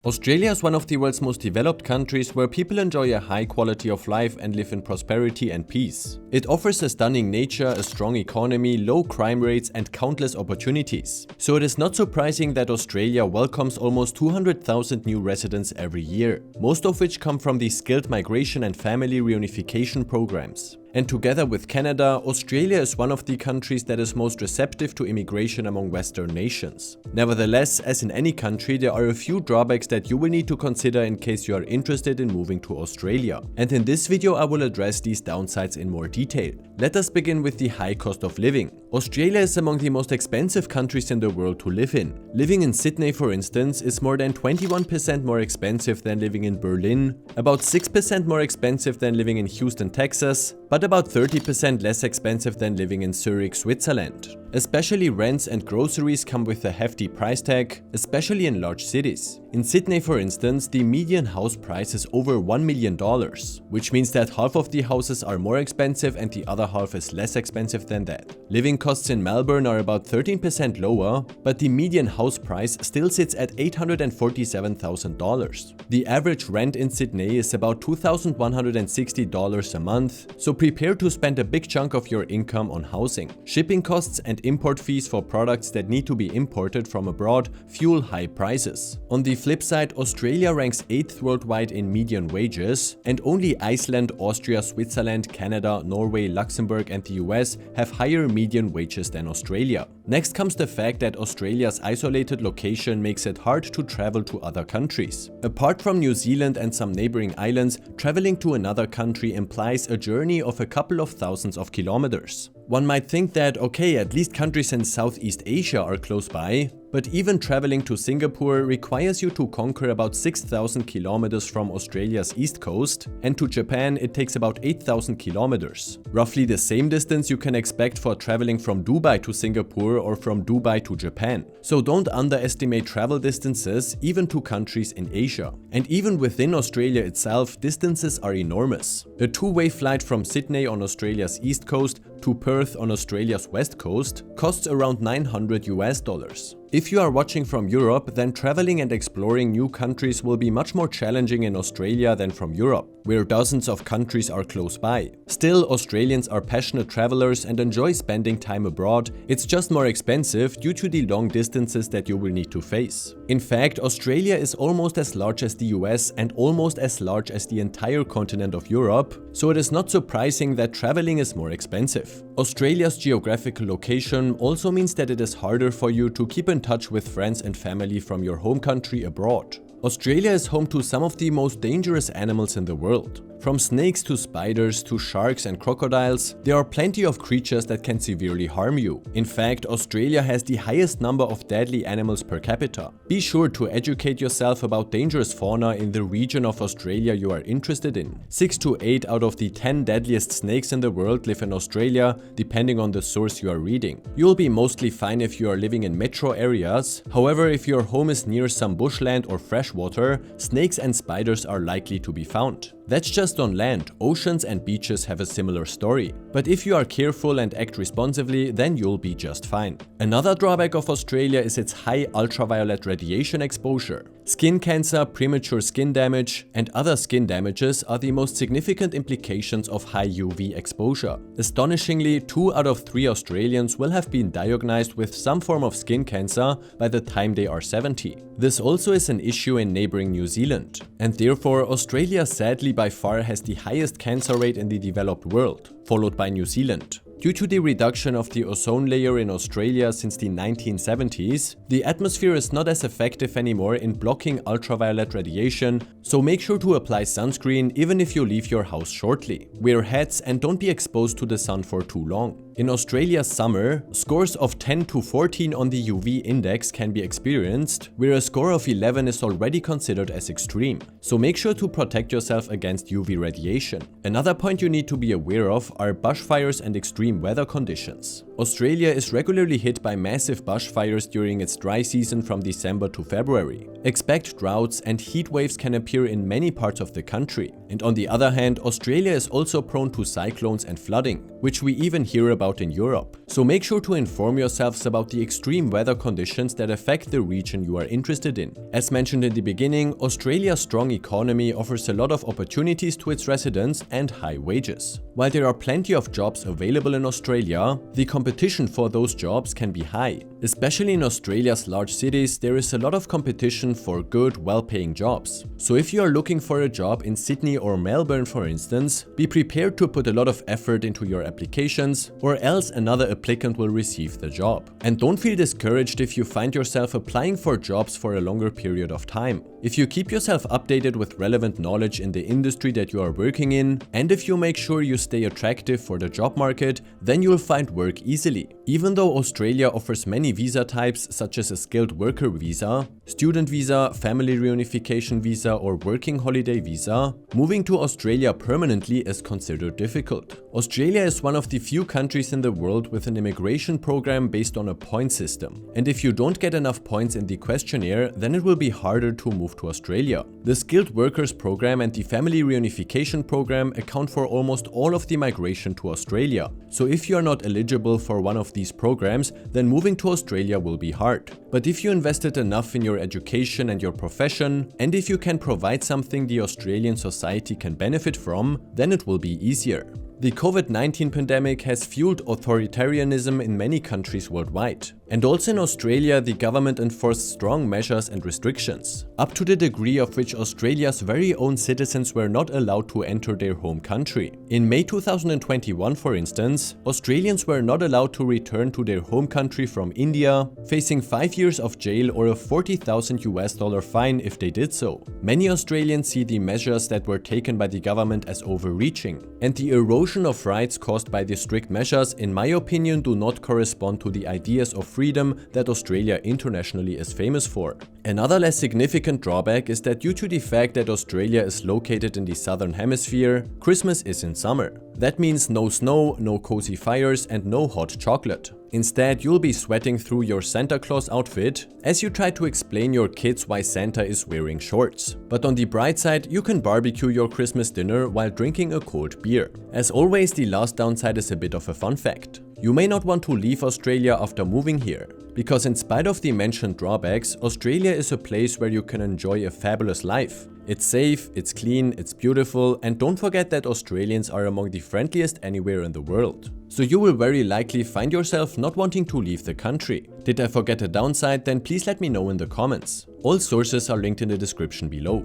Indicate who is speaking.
Speaker 1: Australia is one of the world's most developed countries where people enjoy a high quality of life and live in prosperity and peace. It offers a stunning nature, a strong economy, low crime rates and countless opportunities. So it is not surprising that Australia welcomes almost 200,000 new residents every year, most of which come from the skilled migration and family reunification programs. And together with Canada, Australia is one of the countries that is most receptive to immigration among Western nations. Nevertheless, as in any country, there are a few drawbacks that you will need to consider in case you are interested in moving to Australia. And in this video I will address these downsides in more detail. Let us begin with the high cost of living. Australia is among the most expensive countries in the world to live in. Living in Sydney, for instance, is more than 21% more expensive than living in Berlin, about 6% more expensive than living in Houston, Texas, but about 30% less expensive than living in Zurich, Switzerland. Especially rents and groceries come with a hefty price tag, especially in large cities. In Sydney, for instance, the median house price is over $1 million, which means that half of the houses are more expensive and the other half is less expensive than that. Living costs in Melbourne are about 13% lower, but the median house price still sits at $847,000. The average rent in Sydney is about $2,160 a month, so prepare to spend a big chunk of your income on housing. Shipping costs and import fees for products that need to be imported from abroad fuel high prices. On the flip side, Australia ranks 8th worldwide in median wages, and only Iceland, Austria, Switzerland, Canada, Norway, Luxembourg and the US have higher median wages than Australia. Next comes the fact that Australia's isolated location makes it hard to travel to other countries. Apart from New Zealand and some neighboring islands, traveling to another country implies a journey of a couple of thousands of kilometers. One might think that, okay, at least countries in Southeast Asia are close by, but even traveling to Singapore requires you to conquer about 6,000 kilometers from Australia's east coast, and to Japan it takes about 8,000 kilometers. Roughly the same distance you can expect for traveling from Dubai to Singapore or from Dubai to Japan. So don't underestimate travel distances, even to countries in Asia. And even within Australia itself, distances are enormous. A two-way flight from Sydney on Australia's east coast to Perth on Australia's west coast costs around $900. If you are watching from Europe, then traveling and exploring new countries will be much more challenging in Australia than from Europe, where dozens of countries are close by. Still, Australians are passionate travelers and enjoy spending time abroad. It's just more expensive due to the long distances that you will need to face. In fact, Australia is almost as large as the US and almost as large as the entire continent of Europe, so it is not surprising that traveling is more expensive. Australia's geographical location also means that it is harder for you to keep in touch with friends and family from your home country abroad. Australia is home to some of the most dangerous animals in the world. From snakes to spiders to sharks and crocodiles, there are plenty of creatures that can severely harm you. In fact, Australia has the highest number of deadly animals per capita. Be sure to educate yourself about dangerous fauna in the region of Australia you are interested in. 6 to 8 out of the 10 deadliest snakes in the world live in Australia, depending on the source you are reading. You'll be mostly fine if you are living in metro areas. However, if your home is near some bushland or freshwater, snakes and spiders are likely to be found. That's just on land. Oceans and beaches have a similar story. But if you are careful and act responsibly, then you'll be just fine. Another drawback of Australia is its high ultraviolet radiation exposure. Skin cancer, premature skin damage, and other skin damages are the most significant implications of high UV exposure. Astonishingly, 2 out of 3 Australians will have been diagnosed with some form of skin cancer by the time they are 70. This also is an issue in neighboring New Zealand, and therefore Australia sadly by far has the highest cancer rate in the developed world, followed by New Zealand. Due to the reduction of the ozone layer in Australia since the 1970s, the atmosphere is not as effective anymore in blocking ultraviolet radiation, so make sure to apply sunscreen even if you leave your house shortly. Wear hats and don't be exposed to the sun for too long. In Australia's summer, scores of 10 to 14 on the UV index can be experienced, where a score of 11 is already considered as extreme. So make sure to protect yourself against UV radiation. Another point you need to be aware of are bushfires and extreme weather conditions. Australia is regularly hit by massive bushfires during its dry season from December to February. Expect droughts and heat waves can appear in many parts of the country. And on the other hand, Australia is also prone to cyclones and flooding, which we even hear about in Europe. So make sure to inform yourselves about the extreme weather conditions that affect the region you are interested in. As mentioned in the beginning, Australia's strong economy offers a lot of opportunities to its residents and high wages. While there are plenty of jobs available in Australia, the competition for those jobs can be high. Especially in Australia's large cities, there is a lot of competition for good, well-paying jobs. So if you are looking for a job in Sydney or Melbourne, for instance, be prepared to put a lot of effort into your applications, or else another applicant will receive the job. And don't feel discouraged if you find yourself applying for jobs for a longer period of time. If you keep yourself updated with relevant knowledge in the industry that you are working in, and if you make sure you stay attractive for the job market, then you'll find work easily. Even though Australia offers many visa types such as a skilled worker visa, student visa, family reunification visa or working holiday visa, moving to Australia permanently is considered difficult. Australia is one of the few countries in the world with an immigration program based on a point system. And if you don't get enough points in the questionnaire, then it will be harder to move to Australia. The skilled workers program and the family reunification program account for almost all of the migration to Australia. So if you are not eligible for one of these programs, then moving to Australia will be hard. But if you invested enough in your education and your profession, and if you can provide something the Australian society can benefit from, then it will be easier. The COVID-19 pandemic has fueled authoritarianism in many countries worldwide. And also in Australia, the government enforced strong measures and restrictions, up to the degree of which Australia's very own citizens were not allowed to enter their home country. In May 2021, for instance, Australians were not allowed to return to their home country from India, facing 5 years of jail or a $40,000 fine if they did so. Many Australians see the measures that were taken by the government as overreaching, and the erosion of rights caused by the strict measures, in my opinion, do not correspond to the ideas of freedom that Australia internationally is famous for. Another less significant drawback is that due to the fact that Australia is located in the southern hemisphere, Christmas is in summer. That means no snow, no cozy fires and no hot chocolate. Instead, you'll be sweating through your Santa Claus outfit as you try to explain your kids why Santa is wearing shorts. But on the bright side, you can barbecue your Christmas dinner while drinking a cold beer. As always, the last downside is a bit of a fun fact. You may not want to leave Australia after moving here, because in spite of the mentioned drawbacks, Australia is a place where you can enjoy a fabulous life. It's safe, it's clean, it's beautiful, and don't forget that Australians are among the friendliest anywhere in the world. So you will very likely find yourself not wanting to leave the country. Did I forget a downside? Then please let me know in the comments. All sources are linked in the description below.